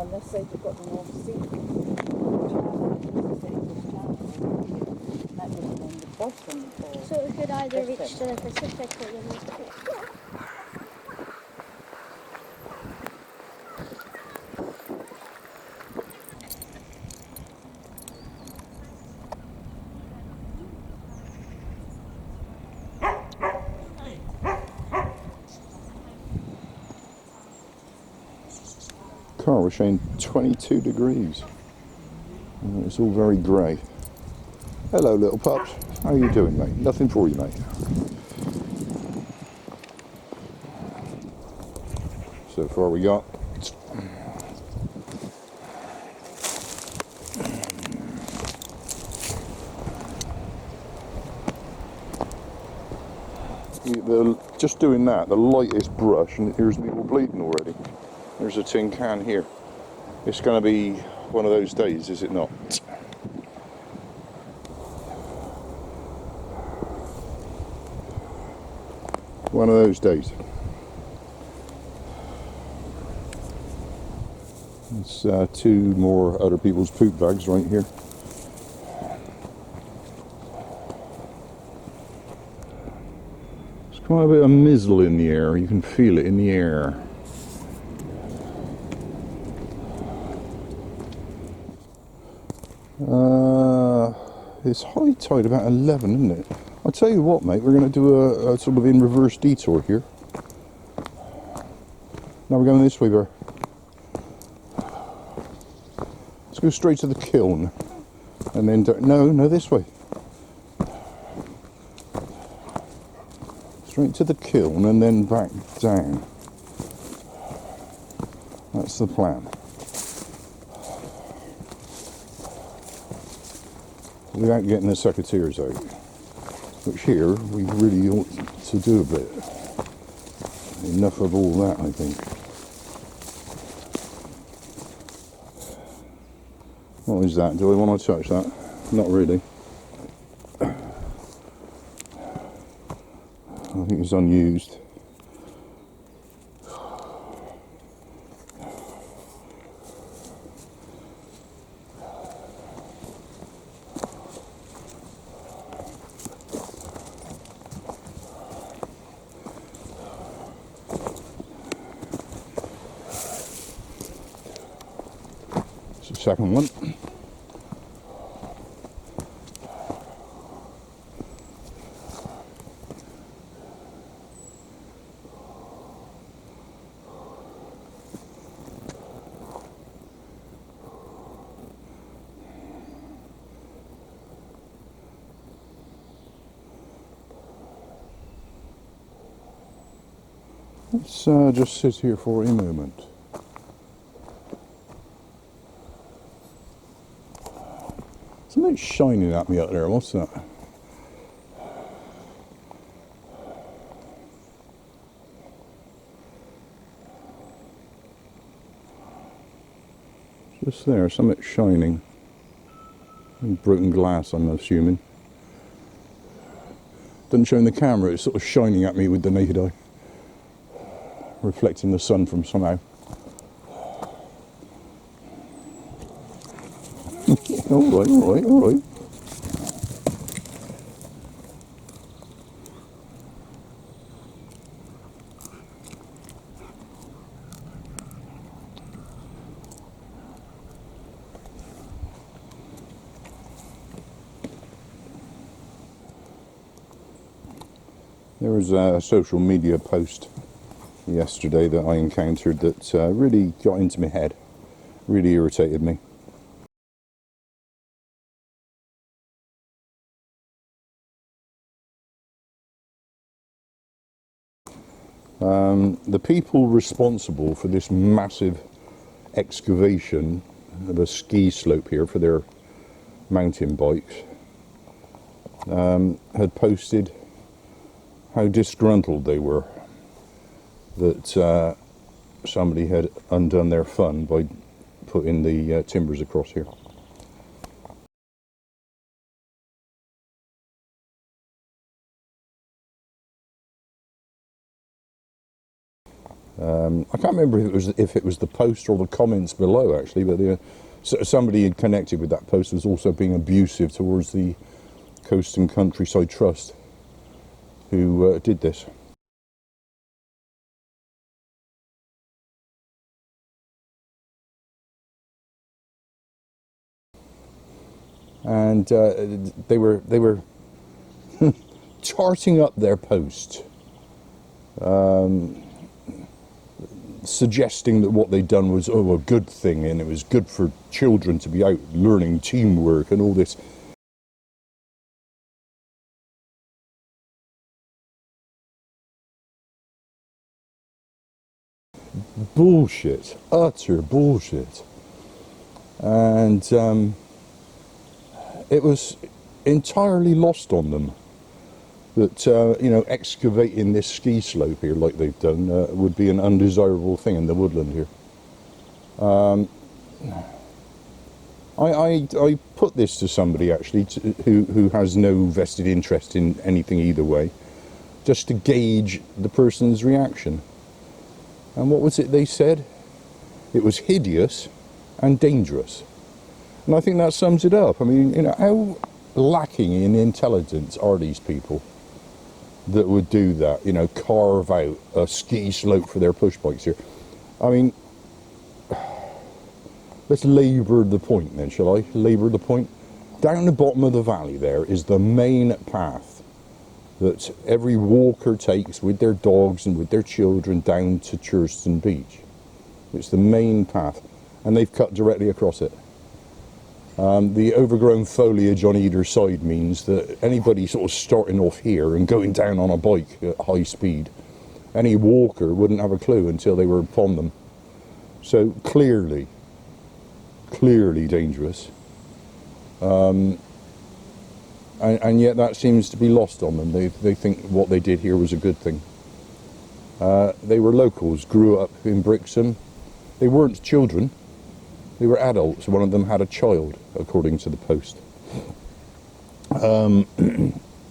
on this side you've got the North Sea channel, this is the English Channel over here. That doesn't mean the bottom of So it could either reach Britain. to the Pacific or the North Pole. Car was showing 22 degrees. And it's all very grey. Hello, little pups. How are you doing, mate? Nothing for you, mate. So far we got just doing that, the lightest brush, and here's me all bleeding already. There's a tin can here. It's going to be one of those days, is it not? One of those days. There's two more other people's poop bags right here. There's quite a bit of mizzle in the air. You can feel it in the air. It's high tide about 11, isn't it? I'll tell you what, mate, we're going to do a sort of in reverse detour here. Now we're going this way, Bear. Let's go straight to the kiln. And then, no, this way. Straight to the kiln and then back down. That's the plan. Without getting the secateurs out. Which here, we really ought to do a bit. Enough of all that, I think. What is that? Do I want to touch that? Not really. I think it's unused. Second one. Let's just sit here for a moment. Something's shining at me out there. What's that? Just there, something shining. Broken glass, I'm assuming. Doesn't show in the camera, it's sort of shining at me with the naked eye. Reflecting the sun from somehow. Alright. There was a social media post yesterday that I encountered that really got into my head, really irritated me. The people responsible for this massive excavation of a ski slope here for their mountain bikes had posted how disgruntled they were that somebody had undone their fun by putting the timbers across here. I can't remember if it was the post or the comments below actually, but somebody connected with that post was also being abusive towards the Coast and Countryside Trust who did this. And they were charting up their post, suggesting that what they'd done was a good thing, and it was good for children to be out learning teamwork and all this. Bullshit, utter bullshit. And it was entirely lost on them that excavating this ski slope here like they've done would be an undesirable thing in the woodland here. I put this to somebody actually who has no vested interest in anything either way, just to gauge the person's reaction. And what was it they said? It was hideous and dangerous. And I think that sums it up. I mean, how lacking in intelligence are these people that would do that, carve out a ski slope for their push bikes here? I mean, let's labour the point then, shall I? Labour the point. Down the bottom of the valley there is the main path that every walker takes with their dogs and with their children down to Churston Beach. It's the main path, and they've cut directly across it. The overgrown foliage on either side means that anybody sort of starting off here and going down on a bike at high speed, any walker wouldn't have a clue until they were upon them. So clearly dangerous. And yet that seems to be lost on them. They think what they did here was a good thing. They were locals, grew up in Brixham. They weren't children. They were adults. One of them had a child, according to the post.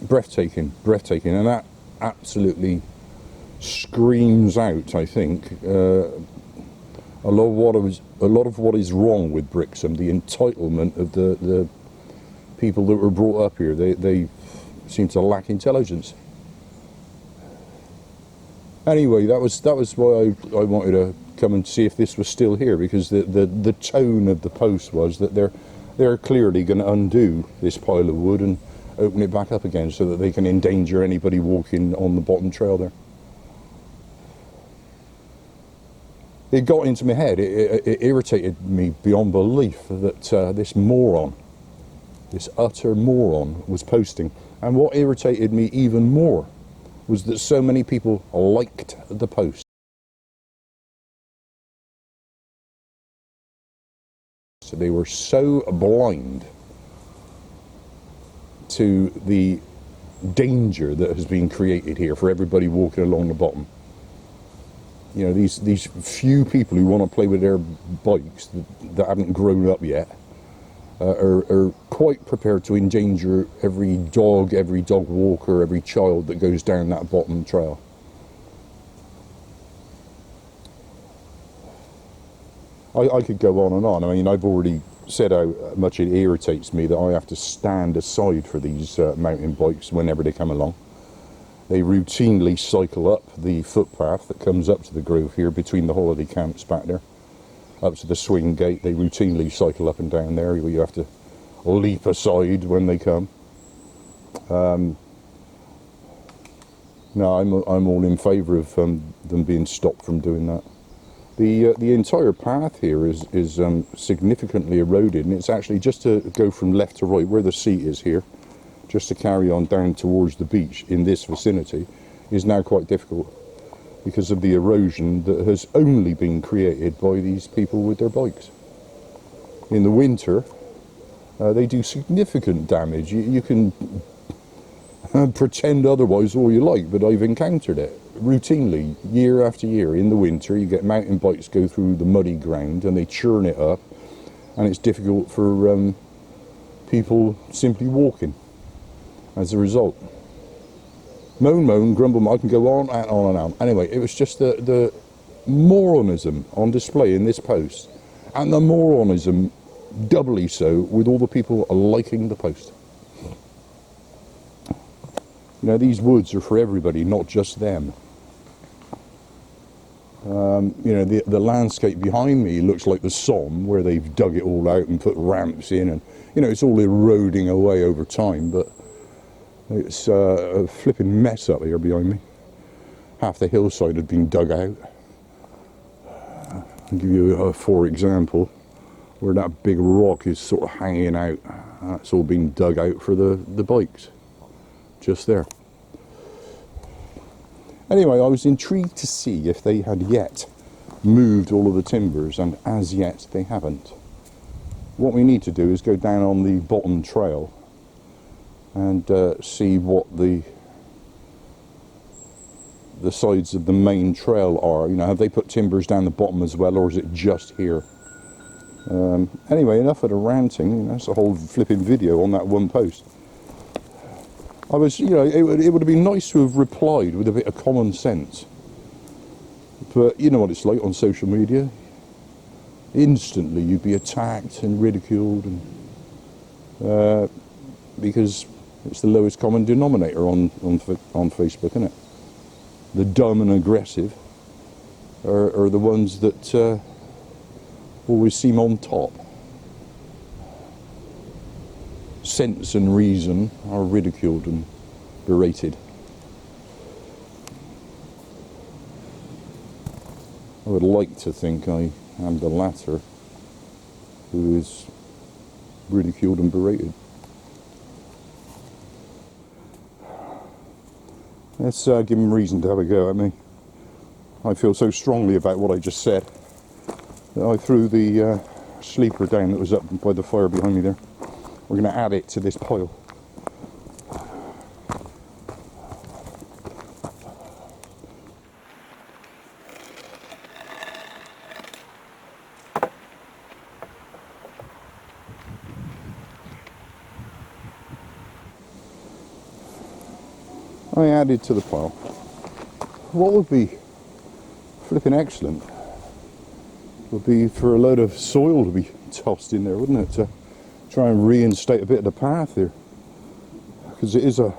Breathtaking, and that absolutely screams out, I think, a lot of what is wrong with Brixham, the entitlement of the people that were brought up here. They seem to lack intelligence. Anyway, that was why I wanted to come and see if this was still here, because the tone of the post was that they're clearly going to undo this pile of wood and open it back up again so that they can endanger anybody walking on the bottom trail there. It got into my head, it irritated me beyond belief that this moron, this utter moron, was posting. And what irritated me even more was that so many people liked the post. So they were so blind to the danger that has been created here for everybody walking along the bottom. These few people who want to play with their bikes that haven't grown up yet are quite prepared to endanger every dog walker, every child that goes down that bottom trail. I could go on and on. I mean, I've already said how much it irritates me that I have to stand aside for these mountain bikes whenever they come along. They routinely cycle up the footpath that comes up to the grove here between the holiday camps back there, up to the swing gate. They routinely cycle up and down there. You have to leap aside when they come. No, I'm all in favour of them being stopped from doing that. The entire path here is significantly eroded, and it's actually just to go from left to right where the seat is here, just to carry on down towards the beach in this vicinity, is now quite difficult because of the erosion that has only been created by these people with their bikes. In the winter, they do significant damage. You can pretend otherwise all you like, but I've encountered it routinely, year after year. In the winter, you get mountain bikes go through the muddy ground and they churn it up, and it's difficult for people simply walking as a result. Moan, grumble, I can go on and on and on. Anyway, it was just the moronism on display in this post, and the moronism doubly so with all the people liking the post. You know, these woods are for everybody, not just them. You know, the landscape behind me looks like the Somme, where they've dug it all out and put ramps in, and you know, it's all eroding away over time, but it's a flipping mess up here behind me. Half the hillside had been dug out. I'll give you for example, where that big rock is sort of hanging out. That's all been dug out for the bikes, just there. Anyway, I was intrigued to see if they had yet moved all of the timbers, and as yet they haven't. What we need to do is go down on the bottom trail and see what the sides of the main trail are. You know, have they put timbers down the bottom as well, or is it just here? Anyway, enough of the ranting. You know, it's a whole flipping video on that one post. I was, you know, it would have been nice to have replied with a bit of common sense. But you know what it's like on social media. Instantly you'd be attacked and ridiculed, and because it's the lowest common denominator on Facebook, isn't it? The dumb and aggressive are the ones that always seem on top. Sense and reason are ridiculed and berated. I would like to think I am the latter, who is ridiculed and berated. Let's give him reason to have a go at me. I feel so strongly about what I just said that I threw the sleeper down that was up by the fire behind me there. We're going to add it to this pile. I added to the pile. What would be flipping excellent would be for a load of soil to be tossed in there, wouldn't it? To try and reinstate a bit of the path here, because it is a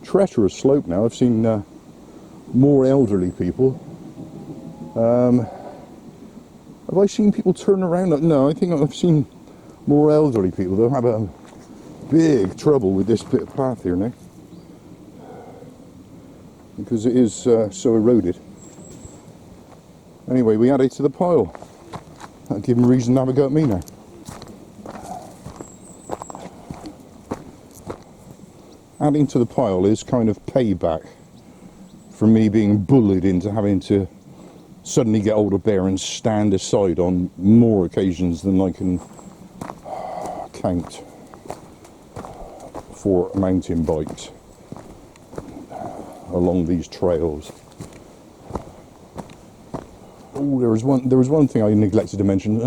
treacherous slope now. I've seen more elderly people. Have I seen people turn around? No, I think I've seen more elderly people. They'll have a big trouble with this bit of path here now, because it is so eroded. Anyway, we add it to the pile. That'll give them reason to have a go at me now. Adding to the pile is kind of payback for me being bullied into having to suddenly get hold of bear and stand aside on more occasions than I can count for mountain bikes along these trails. Oh, there was one thing I neglected to mention,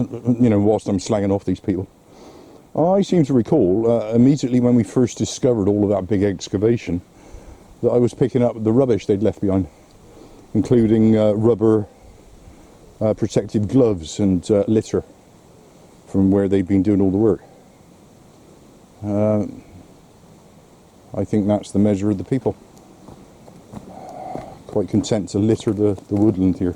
you know, whilst I'm slanging off these people. I seem to recall, immediately when we first discovered all of that big excavation, that I was picking up the rubbish they'd left behind, including rubber protective gloves and litter from where they'd been doing all the work. I think that's the measure of the people. Quite content to litter the woodland here.